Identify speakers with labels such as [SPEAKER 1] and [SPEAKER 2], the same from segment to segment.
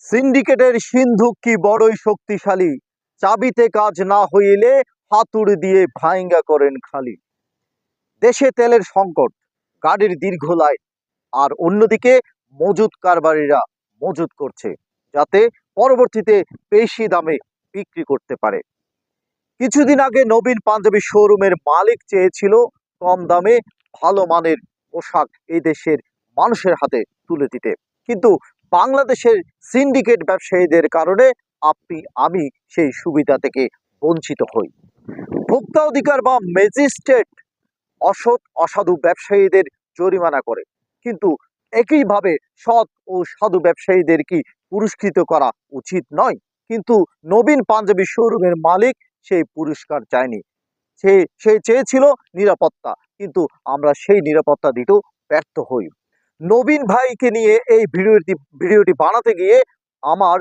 [SPEAKER 1] সিন্ডিকেটের সিন্ধুক কি বড়ই শক্তিশালী, চাবিতে কাজ না হইলে হাতুড়ি দিয়ে ভাইঙ্গা করেন খালি। দেশে তেলের সংকট, গাড়ির দীর্ঘ লাইন, আর অন্যদিকে মজুদ কারবারিরা মজুদ করছে যাতে পরবর্তীতে বেশি দামে বিক্রি করতে পারে। কিছুদিন আগে নবীন পাঞ্জাবি শোরুমের মালিক চেয়েছিল কম দামে ভালো মানের পোশাক এই দেশের মানুষের হাতে তুলে দিতে, কিন্তু বাংলাদেশের সিন্ডিকেট ব্যবসায়ীদের কারণে আমি সেই সুবিধা থেকে বঞ্চিত হই। ভোক্তা অধিকার বা ম্যাজিস্ট্রেট অসৎ অসাধু ব্যবসায়ীদের জরিমানা করে, কিন্তু একইভাবে সৎ ও সাধু ব্যবসায়ীদের কি পুরস্কৃত করা উচিত নয়? কিন্তু নবীন পাঞ্জাবি শোরুমের মালিক সেই পুরস্কার চায়নি। সে চেয়েছিল নিরাপত্তা, কিন্তু আমরা সেই নিরাপত্তা দিতেও ব্যর্থ হই। নবীন ভাইকে নিয়ে এই ভিডিওটি বানাতে গিয়ে আমার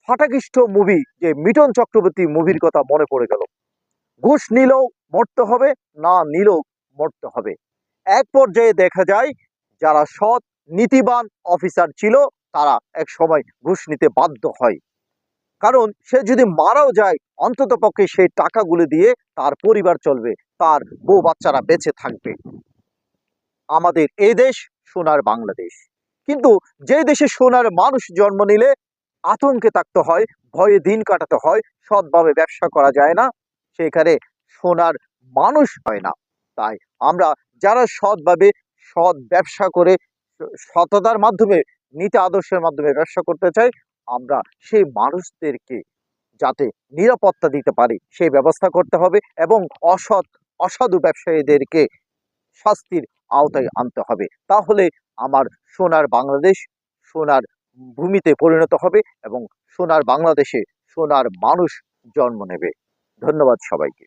[SPEAKER 1] ফাটাকৃষ্ট মুভি, যে মিঠুন চক্রবর্তী মুভির কথা মনে পড়ে গেল। ঘুষ নিলেও মরতে হবে, না নিলেও মরতে হবে। এক পর্যায়ে দেখা যায় যারা সৎ নীতিবান অফিসার ছিল তারা এক সময় ঘুষ নিতে বাধ্য হয়, কারণ সে যদি মারাও যায় অন্তত পক্ষে সেই টাকাগুলো দিয়ে তার পরিবার চলবে, তার বউ বাচ্চারা বেঁচে থাকবে। আমাদের এই দেশ সোনার বাংলাদেশ, কিন্তু যে দেশে সোনার মানুষ জন্ম নিলে আতঙ্কে থাকতে হয়, ভয়ে দিন কাটাতে হয়, সৎভাবে ব্যবসা করা যায় না, সেখানে সোনার মানুষ হয় না। তাই আমরা যারা সৎভাবে সৎ ব্যবসা করে সততার মাধ্যমে নীতি আদর্শের মাধ্যমে ব্যবসা করতে চাই, আমরা সেই মানুষদেরকে যাতে নিরাপত্তা দিতে পারি সেই ব্যবস্থা করতে হবে, এবং অসাধু ব্যবসায়ীদেরকে শাস্তির আওতায় আনতে হবে। তাহলে আমার সোনার বাংলাদেশ সোনার ভূমিতে পরিণত হবে এবং সোনার বাংলাদেশে সোনার মানুষ জন্ম নেবে। ধন্যবাদ সবাইকে।